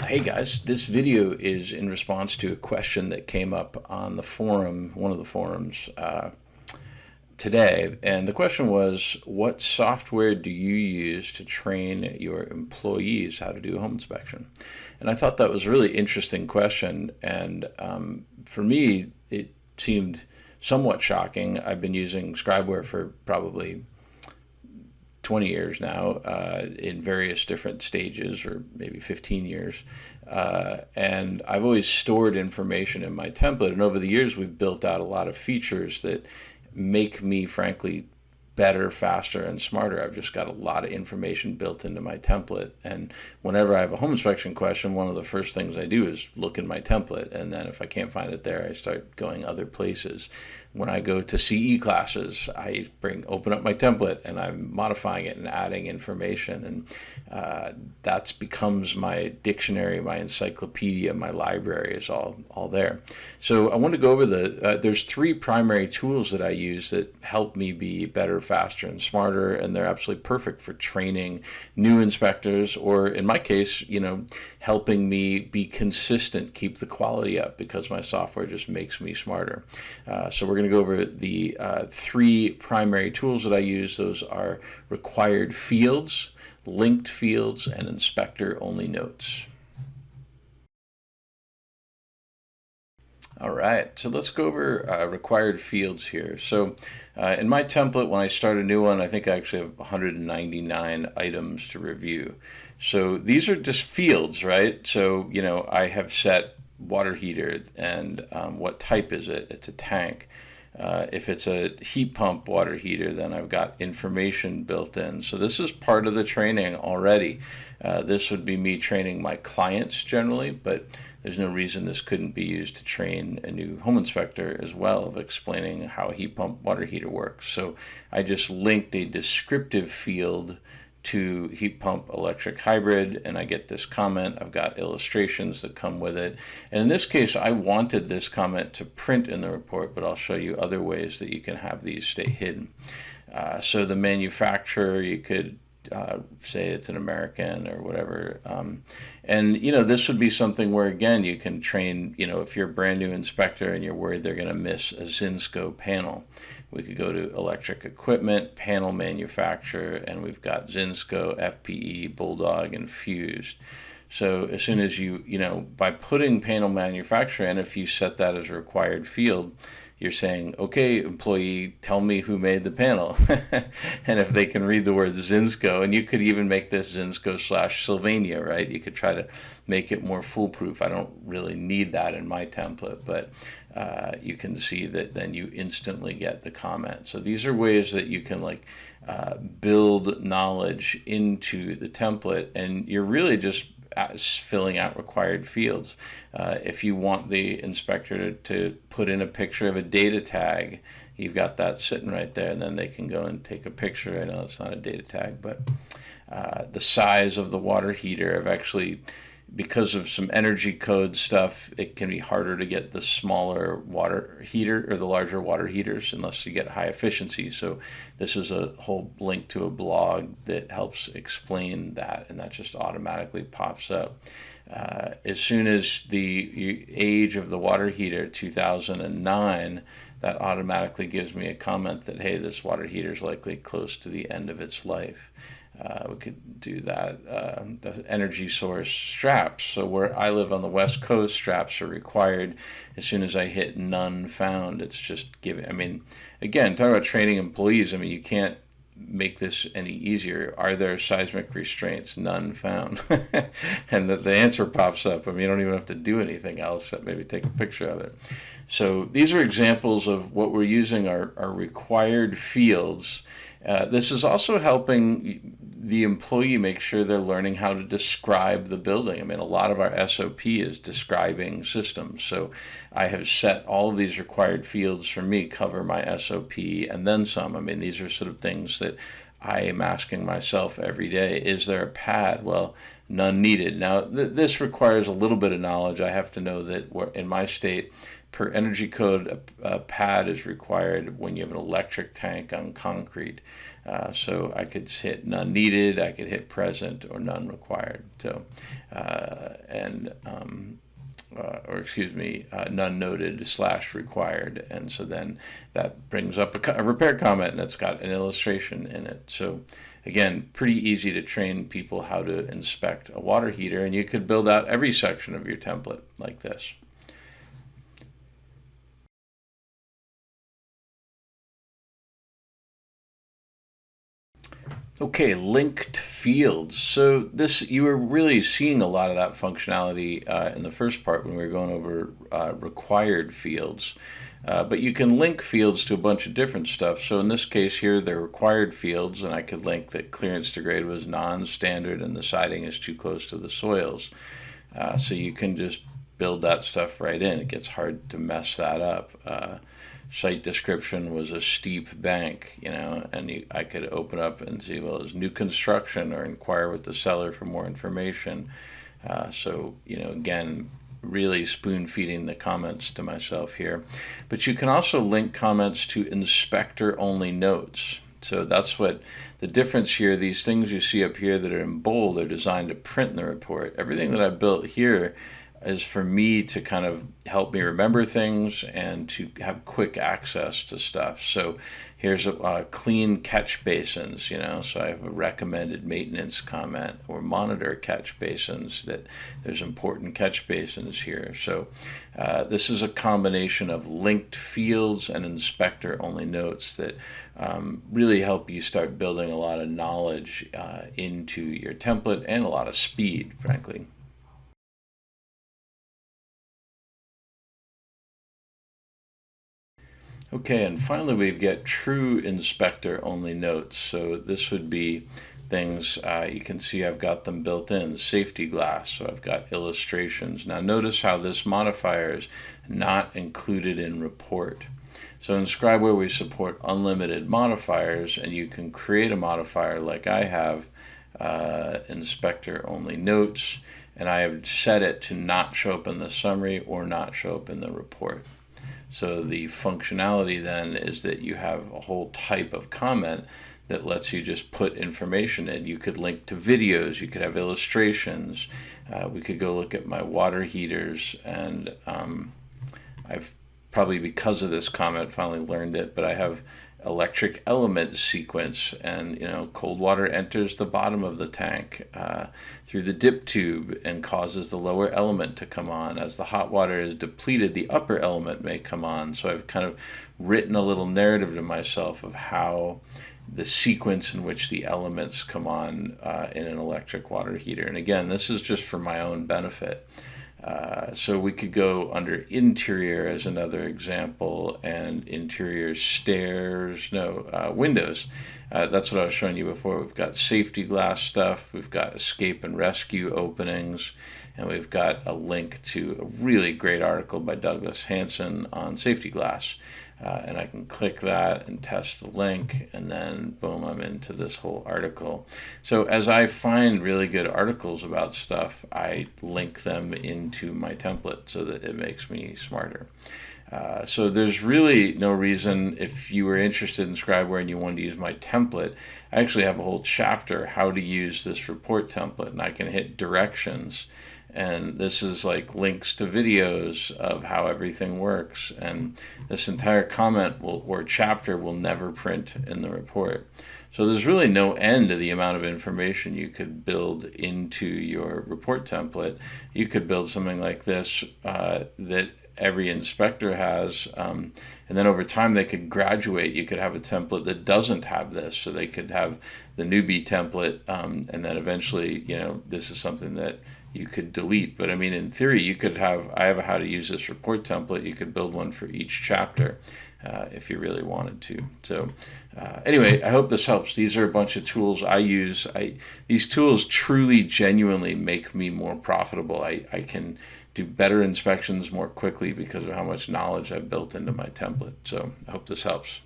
Hey guys, this video is in response to a question that came up on the forum, one of the forums today. And the question was, what software do you use to train your employees how to do a home inspection? And I thought that was a really interesting question. And for me, it seemed somewhat shocking. I've been using Scribeware for probably 20 years now in various different stages, or maybe 15 years. And I've always stored information in my template. And over the years, we've built out a lot of features that make me, frankly, better, faster, and smarter. I've just got a lot of information built into my template. And whenever I have a home inspection question, one of the first things I do is look in my template. And then if I can't find it there, I start going other places. When I go to CE classes, I open up my template and I'm modifying it and adding information. And that becomes my dictionary, my encyclopedia, my library is all there. So I want to go over there's three primary tools that I use that help me be better, faster, and smarter. And they're absolutely perfect for training new inspectors, or in my case, helping me be consistent, keep the quality up, because my software just makes me smarter. So we're going to go over the three primary tools that I use. Those are required fields, linked fields, and inspector-only notes. All right, so let's go over required fields here. So in my template, when I start a new one, I think I actually have 199 items to review. So these are just fields, right? So, I have set water heater, and what type is it? It's a tank. If it's a heat pump water heater, then I've got information built in. So this is part of the training already. This would be me training my clients generally, but there's no reason this couldn't be used to train a new home inspector as well, of explaining how a heat pump water heater works. So I just linked a descriptive field to heat pump electric hybrid, and I get this comment. I've got illustrations that come with it. And in this case, I wanted this comment to print in the report, but I'll show you other ways that you can have these stay hidden. So the manufacturer, you could say it's an American or whatever. And this would be something where, again, you can train, if you're a brand new inspector and you're worried they're going to miss a Zinsco panel, we could go to electric equipment, panel manufacturer, and we've got Zinsco, FPE, Bulldog, and Fused. So as soon as by putting panel manufacturer in, if you set that as a required field, you're saying, okay, employee, tell me who made the panel. And if they can read the word Zinsco, and you could even make this Zinsco/Sylvania, right? You could try to make it more foolproof. I don't really need that in my template, but you can see that then you instantly get the comment. So these are ways that you can build knowledge into the template, and you're really just filling out required fields. If you want the inspector to put in a picture of a data tag, you've got that sitting right there, and then they can go and take a picture. I know it's not a data tag, but the size of the water heater, I've actually, because of some energy code stuff, it can be harder to get the smaller water heater or the larger water heaters unless you get high efficiency. So this is a whole link to a blog that helps explain that, and that just automatically pops up. As soon as the age of the water heater, 2009, that automatically gives me a comment that, hey, this water heater is likely close to the end of its life. We could do that. The energy source straps. So where I live on the West Coast, straps are required. As soon as I hit none found, it's just giving. Again, talking about training employees, you can't make this any easier. Are there seismic restraints? None found. And the answer pops up. You don't even have to do anything else except maybe take a picture of it. So these are examples of what we're using are required fields. This is also helping the employee make sure they're learning how to describe the building. A lot of our SOP is describing systems. So I have set all of these required fields for me, cover my SOP, and then some. These are sort of things that I am asking myself every day. Is there a pad? Well, none needed. Now, this requires a little bit of knowledge. I have to know that in my state, per energy code, a pad is required when you have an electric tank on concrete. So I could hit none needed, I could hit present, or none required. So, none noted / required. And so then that brings up a repair comment, and it's got an illustration in it. So again, pretty easy to train people how to inspect a water heater, and you could build out every section of your template like this. Okay, linked fields. So this, you were really seeing a lot of that functionality in the first part when we were going over required fields. But you can link fields to a bunch of different stuff. So in this case here, they're required fields, and I could link that clearance to grade was non-standard and the siding is too close to the soils. So you can just build that stuff right in. It gets hard to mess that up. Site description was a steep bank, and I could open up and see, well, it's new construction, or inquire with the seller for more information. So, again, really spoon feeding the comments to myself here. But you can also link comments to inspector only notes. So that's what the difference here, these things you see up here that are in bold are designed to print in the report. Everything that I built here is for me to kind of help me remember things and to have quick access to stuff. So here's a clean catch basins, so I have a recommended maintenance comment, or monitor catch basins, that there's important catch basins here. So this is a combination of linked fields and inspector only notes that really help you start building a lot of knowledge into your template, and a lot of speed, frankly. Okay, and finally we've got true inspector only notes. So this would be things, you can see I've got them built in. Safety glass, so I've got illustrations. Now notice how this modifier is not included in report. So in Scribeware we support unlimited modifiers, and you can create a modifier like I have, inspector only notes, and I have set it to not show up in the summary or not show up in the report. So the functionality then is that you have a whole type of comment that lets you just put information in. You could link to videos, you could have illustrations. We could go look at my water heaters, and I've probably, because of this comment, finally learned it, but I have electric element sequence, and cold water enters the bottom of the tank through the dip tube and causes the lower element to come on. As the hot water is depleted, the upper element may come on. So I've kind of written a little narrative to myself of how the sequence in which the elements come on in an electric water heater. And again, this is just for my own benefit. So we could go under interior as another example, and interior stairs, windows. That's what I was showing you before. We've got safety glass stuff, we've got escape and rescue openings, and we've got a link to a really great article by Douglas Hanson on safety glass. And I can click that and test the link, and then boom, I'm into this whole article. So as I find really good articles about stuff, I link them into my template so that it makes me smarter. So there's really no reason, if you were interested in Scribeware and you wanted to use my template, I actually have a whole chapter how to use this report template, and I can hit directions. And this is like links to videos of how everything works. And this entire comment or chapter will never print in the report. So there's really no end to the amount of information you could build into your report template. You could build something like this that every inspector has, and then over time they could graduate. You could have a template that doesn't have this, so they could have the newbie template, and then eventually, this is something that you could delete. But I mean, in theory, you could have, I have a how to use this report template. You could build one for each chapter if you really wanted to. So anyway, I hope this helps. These are a bunch of tools I use. These tools truly, genuinely make me more profitable. I can do better inspections more quickly because of how much knowledge I've built into my template. So I hope this helps.